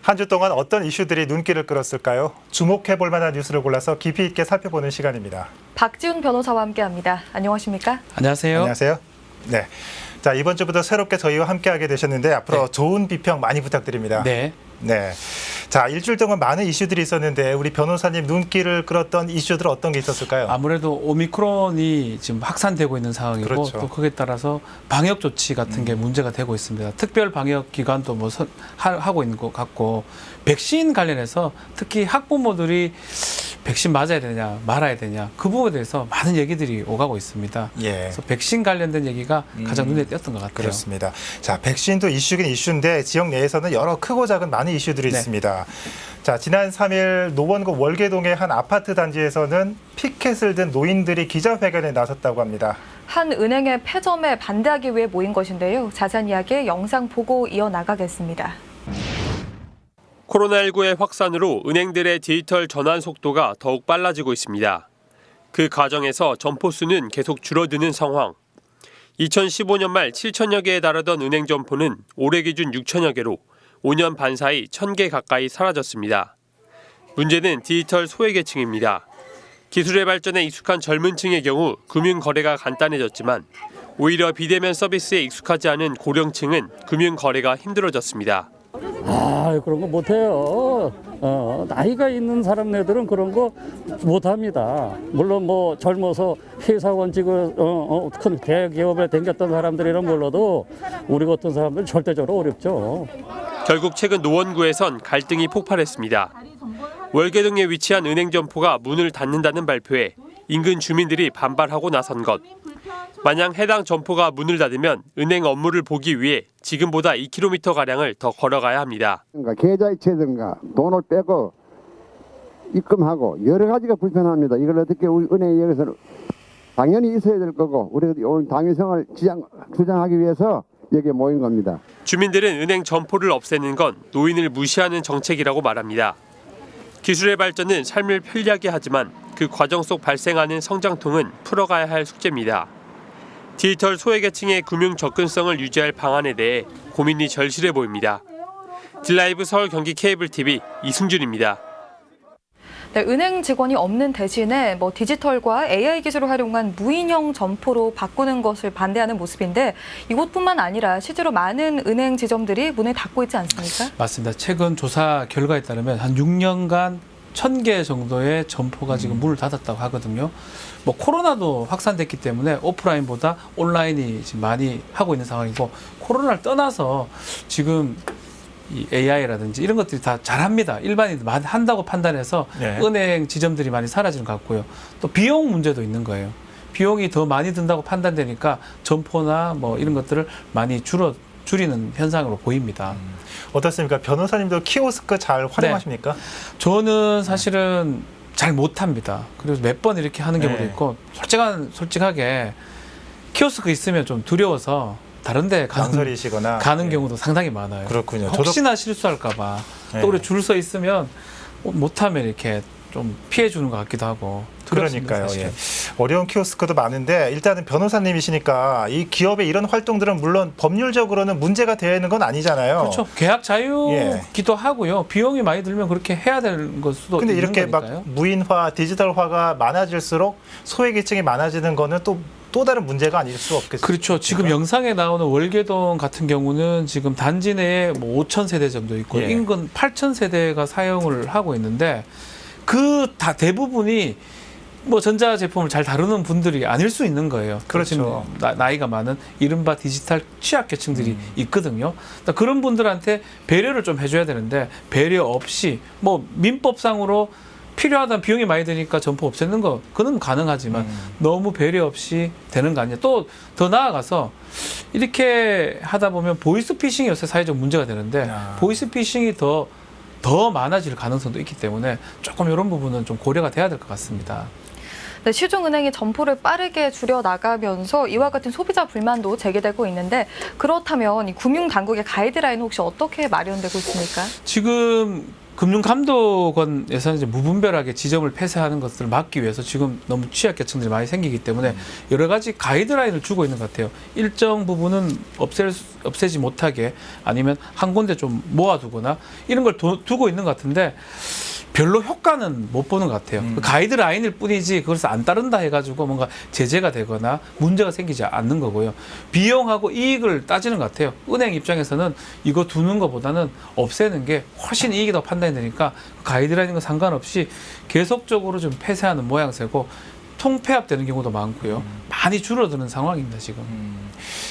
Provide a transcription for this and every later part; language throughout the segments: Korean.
한 주 동안 어떤 이슈들이 눈길을 끌었을까요? 주목해볼 만한 뉴스를 골라서 깊이 있게 살펴보는 시간입니다. 박지훈 변호사와 함께합니다. 안녕하십니까? 안녕하세요. 안녕하세요. 네. 자, 이번 주부터 새롭게 저희와 함께하게 되셨는데 앞으로 네. 좋은 비평 많이 부탁드립니다. 네. 네. 자, 일주일 동안 많은 이슈들이 있었는데 우리 변호사님 눈길을 끌었던 이슈들 어떤 게 있었을까요? 아무래도 오미크론이 지금 확산되고 있는 상황이고 그렇죠. 또 그에 따라서 방역 조치 같은 게 문제가 되고 있습니다. 특별 방역 기관도 하고 있는 것 같고 백신 관련해서 특히 학부모들이 백신 맞아야 되냐 말아야 되냐 그 부분에 대해서 많은 얘기들이 오가고 있습니다. 예. 그래서 백신 관련된 얘기가 가장 눈에 띄었던 것 같아요. 그렇습니다. 자, 백신도 이슈긴 이슈인데 지역 내에서는 여러 크고 작은 많은 이슈들이 네. 있습니다. 자, 지난 3일 노원구 월계동의 한 아파트 단지에서는 피켓을 든 노인들이 기자회견에 나섰다고 합니다. 한 은행의 폐점에 반대하기 위해 모인 것인데요. 자세한 이야기 영상 보고 이어나가겠습니다. 코로나19의 확산으로 은행들의 디지털 전환 속도가 더욱 빨라지고 있습니다. 그 과정에서 점포 수는 계속 줄어드는 상황. 2015년 말 7천여 개에 달하던 은행 점포는 올해 기준 6천여 개로 5년 반 사이 1,000개 가까이 사라졌습니다. 문제는 디지털 소외계층입니다. 기술의 발전에 익숙한 젊은 층의 경우 금융 거래가 간단해졌지만 오히려 비대면 서비스에 익숙하지 않은 고령층은 금융 거래가 힘들어졌습니다. 그런 거 못해요. 나이가 있는 사람네들은 그런 거 못합니다. 물론 뭐 젊어서 회사원직을 큰 대기업에 다녔던 사람들이란 몰라도 우리 같은 사람들은 절대적으로 어렵죠. 결국 최근 노원구에선 갈등이 폭발했습니다. 월계동에 위치한 은행 점포가 문을 닫는다는 발표에 인근 주민들이 반발하고 나선 것. 만약 해당 점포가 문을 닫으면 은행 업무를 보기 위해 지금보다 2km가량을 더 걸어가야 합니다. 계좌이체든가 돈을 빼고 입금하고 여러 가지가 불편합니다. 이걸 어떻게 우리 은행에 여기서 당연히 있어야 될 거고 우리 오늘 당위성을 주장하기 위해서 여기에 모인 겁니다. 주민들은 은행 점포를 없애는 건 노인을 무시하는 정책이라고 말합니다. 기술의 발전은 삶을 편리하게 하지만 그 과정 속 발생하는 성장통은 풀어가야 할 숙제입니다. 디지털 소외계층의 금융 접근성을 유지할 방안에 대해 고민이 절실해 보입니다. 딜라이브 서울 경기 케이블 TV 이승준입니다. 네, 은행 직원이 없는 대신에 디지털과 AI 기술을 활용한 무인형 점포로 바꾸는 것을 반대하는 모습인데 이곳뿐만 아니라 실제로 많은 은행 지점들이 문을 닫고 있지 않습니까? 맞습니다. 최근 조사 결과에 따르면 한 6년간 1,000개 정도의 점포가 지금 문을 닫았다고 하거든요. 코로나도 확산됐기 때문에 오프라인보다 온라인이 지금 많이 하고 있는 상황이고 코로나를 떠나서 지금 이 AI라든지 이런 것들이 다 잘합니다. 일반인들 많이 한다고 판단해서 네. 은행 지점들이 많이 사라지는 것 같고요. 또 비용 문제도 있는 거예요. 비용이 더 많이 든다고 판단되니까 점포나 이런 것들을 많이 줄이는 현상으로 보입니다. 어떻습니까? 변호사님도 키오스크 잘 활용하십니까? 저는 사실은 잘 못합니다. 그래서 몇 번 이렇게 하는 경우도 네. 있고 솔직하게 키오스크 있으면 좀 두려워서 다른 데 망설이시거나 가는 경우도 상당히 많아요. 그렇군요. 혹시나 실수할까 봐. 네. 또 그래 줄 서 있으면 못하면 이렇게 좀 피해 주는 것 같기도 하고. 두렵습니다, 그러니까요. 사실은. 예. 어려운 키오스크도 많은데 일단은 변호사님이시니까 이 기업의 이런 활동들은 물론 법률적으로는 문제가 되는 건 아니잖아요. 그렇죠. 계약 자유기도 예. 하고요. 비용이 많이 들면 그렇게 해야 될 것도 근데 있는 이렇게 거니까요. 막 무인화, 디지털화가 많아질수록 소외계층이 많아지는 거는 또 다른 문제가 아닐 수 없겠습니까? 그렇죠. 지금 영상에 나오는 월계동 같은 경우는 지금 단지 내에 5,000세대 정도 있고 예. 인근 8,000세대가 사용을 하고 있는데 그 다 대부분이 전자 제품을 잘 다루는 분들이 아닐 수 있는 거예요. 그렇죠. 나이가 많은 이른바 디지털 취약계층들이 있거든요. 그러니까 그런 분들한테 배려를 좀 해줘야 되는데 배려 없이 민법상으로 필요하다는 비용이 많이 드니까 점포 없애는 거 그건 가능하지만 너무 배려 없이 되는 거 아니냐. 또 더 나아가서 이렇게 하다 보면 보이스피싱이 요새 사회적 문제가 되는데 보이스피싱이 더 많아질 가능성도 있기 때문에 조금 이런 부분은 좀 고려가 돼야 될 것 같습니다. 네, 시중은행이 점포를 빠르게 줄여나가면서 이와 같은 소비자 불만도 제기되고 있는데 그렇다면 이 금융당국의 가이드라인은 혹시 어떻게 마련되고 있습니까? 지금 금융감독원에서는 이제 무분별하게 지점을 폐쇄하는 것들을 막기 위해서 지금 너무 취약계층들이 많이 생기기 때문에 여러 가지 가이드라인을 주고 있는 것 같아요. 일정 부분은 없애지 못하게 아니면 한 군데 좀 모아두거나 이런 걸 두고 있는 것 같은데 별로 효과는 못 보는 것 같아요. 그 가이드라인일 뿐이지 그것을 안 따른다 해가지고 뭔가 제재가 되거나 문제가 생기지 않는 거고요. 비용하고 이익을 따지는 것 같아요. 은행 입장에서는 이거 두는 것보다는 없애는 게 훨씬 이익이라고 판단이 되니까 가이드라인과 상관없이 계속적으로 좀 폐쇄하는 모양새고 통폐합되는 경우도 많고요. 많이 줄어드는 상황입니다, 지금.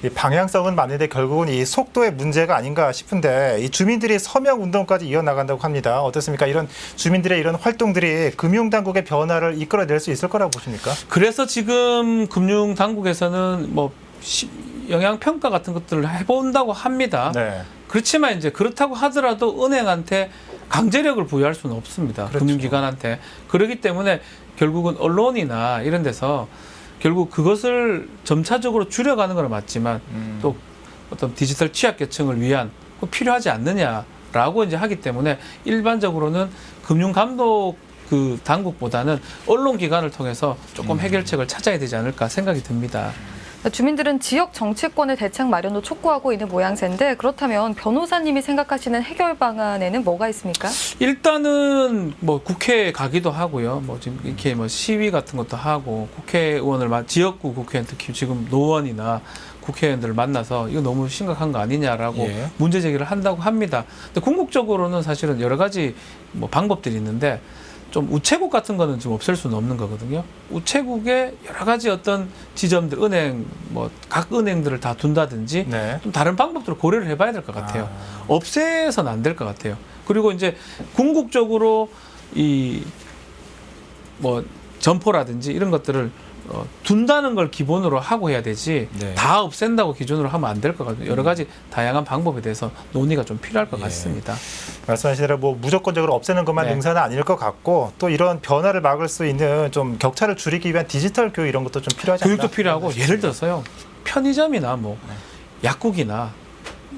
이 방향성은 맞는데 결국은 이 속도의 문제가 아닌가 싶은데 이 주민들이 서명 운동까지 이어나간다고 합니다. 어떻습니까? 이런 주민들의 이런 활동들이 금융당국의 변화를 이끌어낼 수 있을 거라고 보십니까? 그래서 지금 금융당국에서는 뭐 영향평가 같은 것들을 해본다고 합니다. 네. 그렇지만 이제 그렇다고 하더라도 은행한테 강제력을 부여할 수는 없습니다. 그렇죠. 금융기관한테. 그렇기 때문에 결국은 언론이나 이런 데서 결국 그것을 점차적으로 줄여가는 건 맞지만 또 어떤 디지털 취약계층을 위한 필요하지 않느냐라고 이제 하기 때문에 일반적으로는 금융감독 그 당국보다는 언론기관을 통해서 조금 해결책을 찾아야 되지 않을까 생각이 듭니다. 주민들은 지역 정치권의 대책 마련도 촉구하고 있는 모양새인데 그렇다면 변호사님이 생각하시는 해결 방안에는 뭐가 있습니까? 일단은 뭐 국회에 가기도 하고요. 뭐 지금 이렇게 뭐 시위 같은 것도 하고 국회의원을 지역구 국회의원 특히 지금 노원이나 국회의원들을 만나서 이거 너무 심각한 거 아니냐라고 예. 문제 제기를 한다고 합니다. 근데 궁극적으로는 사실은 여러 가지 뭐 방법들이 있는데 좀 우체국 같은 거는 지금 없앨 수는 없는 거거든요. 우체국에 여러 가지 어떤 지점들, 은행, 뭐 각 은행들을 다 둔다든지 네. 좀 다른 방법들을 고려를 해봐야 될 것 같아요. 없애서는 안 될 것 같아요. 그리고 이제 궁극적으로 이 뭐 점포라든지 이런 것들을 둔다는 걸 기본으로 하고 해야 되지 네. 다 없앤다고 기준으로 하면 안 될 것 같아요. 여러 가지 다양한 방법에 대해서 논의가 좀 필요할 것 예. 같습니다. 말씀하신 대로 뭐 무조건적으로 없애는 것만 네. 능사는 아닐 것 같고 또 이런 변화를 막을 수 있는 좀 격차를 줄이기 위한 디지털 교육 이런 것도 좀 필요하지 않나? 교육도 필요하고 예를 들어서요. 편의점이나 뭐 약국이나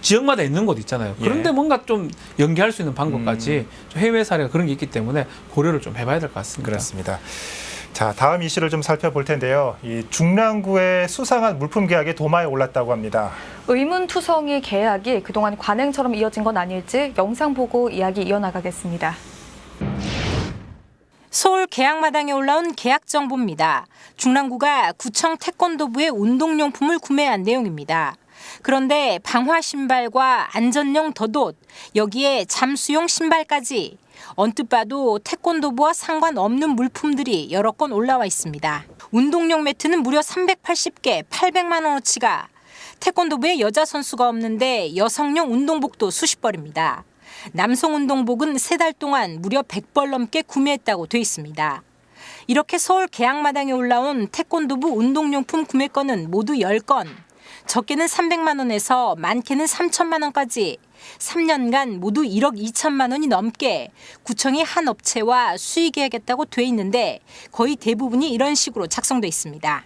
지역마다 있는 곳 있잖아요. 그런데 예. 뭔가 좀 연계할 수 있는 방법까지 좀 해외 사례가 그런 게 있기 때문에 고려를 좀 해봐야 될 것 같습니다. 그렇습니다. 자, 다음 이슈를 좀 살펴볼 텐데요. 이 중랑구의 수상한 물품 계약이 도마에 올랐다고 합니다. 의문투성이 계약이 그동안 관행처럼 이어진 건 아닐지 영상 보고 이야기 이어나가겠습니다. 서울 계약마당에 올라온 계약 정보입니다. 중랑구가 구청 태권도부의 운동용품을 구매한 내용입니다. 그런데 방화 신발과 안전용 덧옷, 여기에 잠수용 신발까지 언뜻 봐도 태권도부와 상관없는 물품들이 여러 건 올라와 있습니다. 운동용 매트는 무려 380개, 800만 원어치가, 태권도부에 여자 선수가 없는데 여성용 운동복도 수십 벌입니다. 남성 운동복은 3달 동안 무려 100벌 넘게 구매했다고 돼 있습니다. 이렇게 서울 계약마당에 올라온 태권도부 운동용품 구매건은 모두 10건. 적게는 300만 원에서 많게는 3천만 원까지 3년간 모두 1억 2천만 원이 넘게 구청이 한 업체와 수의계약했다고 돼 있는데 거의 대부분이 이런 식으로 작성돼 있습니다.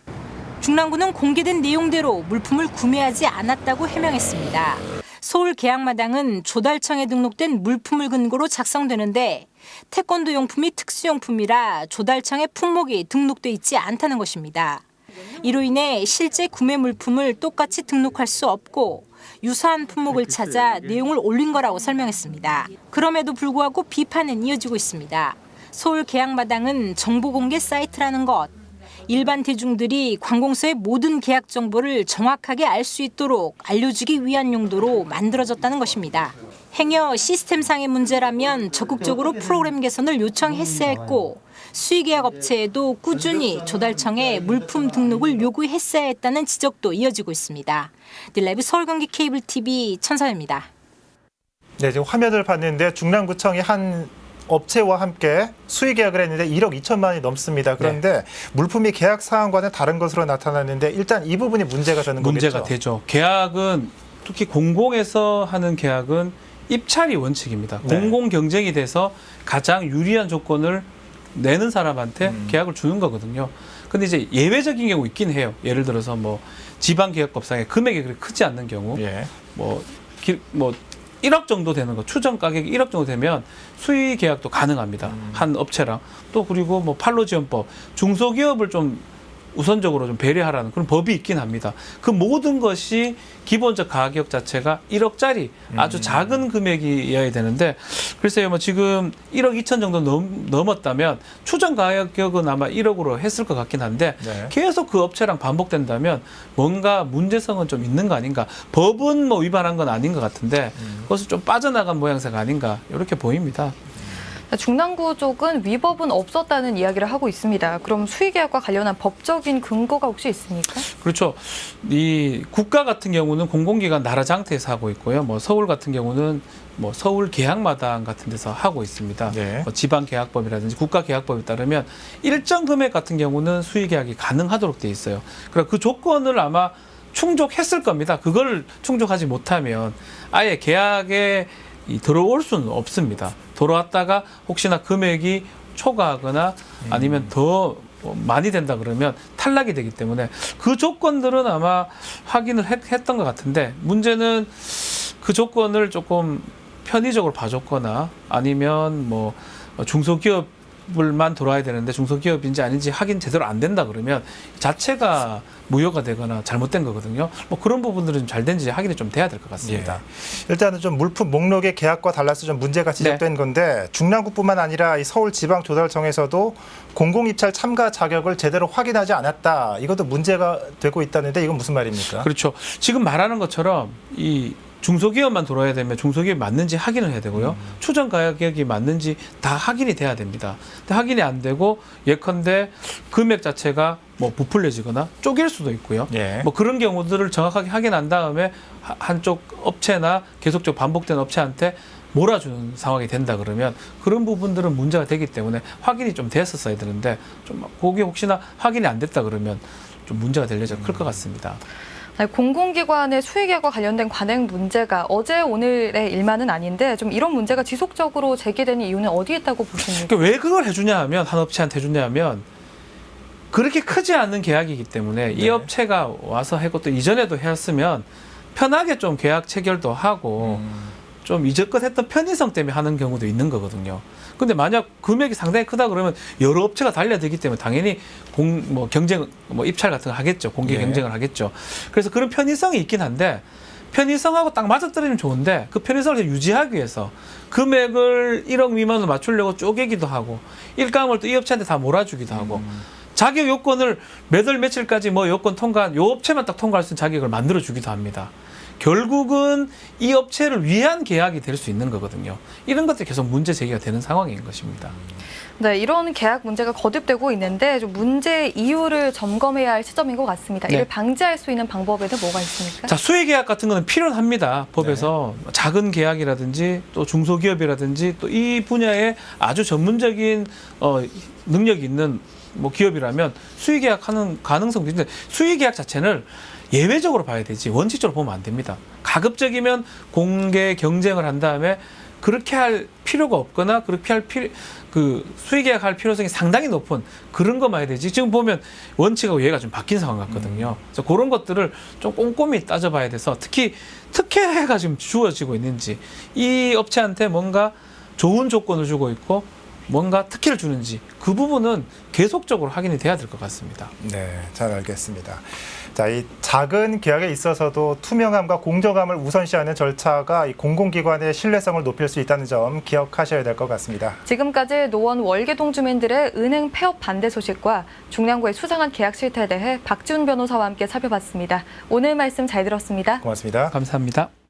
중랑구는 공개된 내용대로 물품을 구매하지 않았다고 해명했습니다. 서울 계약마당은 조달청에 등록된 물품을 근거로 작성되는데 태권도 용품이 특수용품이라 조달청에 품목이 등록돼 있지 않다는 것입니다. 이로 인해 실제 구매 물품을 똑같이 등록할 수 없고 유사한 품목을 찾아 내용을 올린 거라고 설명했습니다. 그럼에도 불구하고 비판은 이어지고 있습니다. 서울 계약마당은 정보공개 사이트라는 것, 일반 대중들이 관공서의 모든 계약 정보를 정확하게 알 수 있도록 알려주기 위한 용도로 만들어졌다는 것입니다. 행여 시스템상의 문제라면 적극적으로 프로그램 개선을 요청했어야 했고 수의계약 업체에도 꾸준히 조달청에 물품 등록을 요구했어야 했다는 지적도 이어지고 있습니다. 딜라이브 서울경기 케이블 TV 천서입니다. 네, 지금 화면을 봤는데 중랑구청이 한 업체와 함께 수의 계약을 했는데 1억 2천만 원이 넘습니다. 그런데 물품이 계약 사항과는 다른 것으로 나타났는데 일단 이 부분이 문제가 되는 거겠죠? 문제가 되죠. 계약은 특히 공공에서 하는 계약은 입찰이 원칙입니다. 네. 공공 경쟁이 돼서 가장 유리한 조건을 내는 사람한테 계약을 주는 거거든요. 근데 이제 예외적인 경우 있긴 해요. 예를 들어서 뭐 지방계약법상의 금액이 그렇게 크지 않는 경우, 예. 뭐 1억 정도 되는 거, 추정 가격이 1억 정도 되면 수의 계약도 가능합니다. 한 업체랑. 또 그리고 뭐 판로지원법, 중소기업을 좀 우선적으로 좀 배려하라는 그런 법이 있긴 합니다. 그 모든 것이 기본적 가격 자체가 1억짜리 아주 작은 금액이어야 되는데, 글쎄요, 뭐 지금 1억 2천 정도 넘었다면 추정 가격은 아마 1억으로 했을 것 같긴 한데, 네. 계속 그 업체랑 반복된다면 뭔가 문제성은 좀 있는 거 아닌가. 법은 뭐 위반한 건 아닌 것 같은데 그것을 좀 빠져나간 모양새가 아닌가 이렇게 보입니다. 중랑구 쪽은 위법은 없었다는 이야기를 하고 있습니다. 그럼 수의계약과 관련한 법적인 근거가 혹시 있습니까? 그렇죠. 이 국가 같은 경우는 공공기관 나라 장터에서 하고 있고요. 뭐 서울 같은 경우는 뭐 서울 계약마당 같은 데서 하고 있습니다. 네. 뭐 지방계약법이라든지 국가계약법에 따르면 일정 금액 같은 경우는 수의계약이 가능하도록 돼 있어요. 그러니까 그 조건을 아마 충족했을 겁니다. 그걸 충족하지 못하면 아예 계약에 들어올 수는 없습니다. 들어왔다가 혹시나 금액이 초과하거나 아니면 더 많이 된다 그러면 탈락이 되기 때문에 그 조건들은 아마 확인을 했던 것 같은데, 문제는 그 조건을 조금 편의적으로 봐줬거나 아니면 뭐 중소기업을만 들어와야 되는데 중소기업인지 아닌지 확인 제대로 안 된다 그러면 자체가 무효가 되거나 잘못된 거거든요. 뭐 그런 부분들은 잘 된지 확인이 좀 돼야 될 것 같습니다. 예. 일단은 좀 물품 목록의 계약과 달라서 좀 문제가 지적된 건데, 중랑구뿐만 아니라 이 서울지방조달청에서도 공공입찰 참가 자격을 제대로 확인하지 않았다. 이것도 문제가 되고 있다는데 이건 무슨 말입니까? 그렇죠. 지금 말하는 것처럼 이 중소기업만 들어와야 되면 중소기업이 맞는지 확인을 해야 되고요. 추정 가격이 맞는지 다 확인이 돼야 됩니다. 근데 확인이 안 되고 예컨대 금액 자체가 뭐 부풀려지거나 쪼갤 수도 있고요. 예. 뭐 그런 경우들을 정확하게 확인한 다음에 한쪽 업체나 계속적으로 반복된 업체한테 몰아주는 상황이 된다 그러면 그런 부분들은 문제가 되기 때문에 확인이 좀 됐었어야 되는데, 좀 그게 혹시나 확인이 안 됐다 그러면 좀 문제가 될 여지가 클 것 같습니다. 공공기관의 수의계약과 관련된 관행 문제가 어제 오늘의 일만은 아닌데, 좀 이런 문제가 지속적으로 제기되는 이유는 어디에 있다고 보십니까? 그러니까 왜 그걸 해주냐 하면, 한 업체한테 해주냐 하면 그렇게 크지 않은 계약이기 때문에 이 업체가 와서 했고 또 이전에도 했으면 편하게 좀 계약 체결도 하고 좀 이제껏 했던 편의성 때문에 하는 경우도 있는 거거든요. 근데 만약 금액이 상당히 크다 그러면 여러 업체가 달려들기 때문에 당연히 경쟁, 입찰 같은 거 하겠죠. 공개 경쟁을 하겠죠. 그래서 그런 편의성이 있긴 한데, 편의성하고 딱 맞아떨어지면 좋은데 그 편의성을 유지하기 위해서 금액을 1억 미만으로 맞추려고 쪼개기도 하고 일감을 또 이 업체한테 다 몰아주기도 하고 자격 요건을 몇 월 며칠까지 뭐 요건 통과한 요 업체만 딱 통과할 수 있는 자격을 만들어주기도 합니다. 결국은 이 업체를 위한 계약이 될 수 있는 거거든요. 이런 것들이 계속 문제 제기가 되는 상황인 것입니다. 네, 이런 계약 문제가 거듭되고 있는데 좀 문제 이유를 점검해야 할 시점인 것 같습니다. 네. 이를 방지할 수 있는 방법에는 뭐가 있습니까? 자, 수의 계약 같은 거는 필요합니다. 법에서 작은 계약이라든지 또 중소기업이라든지 또 이 분야에 아주 전문적인 능력이 있는 뭐 기업이라면 수의 계약하는 가능성도 있는데, 수의 계약 자체는 예외적으로 봐야 되지 원칙적으로 보면 안 됩니다. 가급적이면 공개 경쟁을 한 다음에 그렇게 할 필요가 없거나 그렇게 할 수의 계약할 필요성이 상당히 높은 그런 거 봐야 되지. 지금 보면 원칙하고 예가 좀 바뀐 상황 같거든요. 그래서 그런 것들을 좀 꼼꼼히 따져봐야 돼서, 특히 특혜가 지금 주어지고 있는지, 이 업체한테 뭔가 좋은 조건을 주고 있고 뭔가 특혜를 주는지, 그 부분은 계속적으로 확인이 돼야 될 것 같습니다. 네, 잘 알겠습니다. 자, 이 작은 계약에 있어서도 투명함과 공정함을 우선시하는 절차가 이 공공기관의 신뢰성을 높일 수 있다는 점 기억하셔야 될 것 같습니다. 지금까지 노원 월계동 주민들의 은행 폐업 반대 소식과 중랑구의 수상한 계약 실태에 대해 박지훈 변호사와 함께 살펴봤습니다. 오늘 말씀 잘 들었습니다. 고맙습니다. 감사합니다.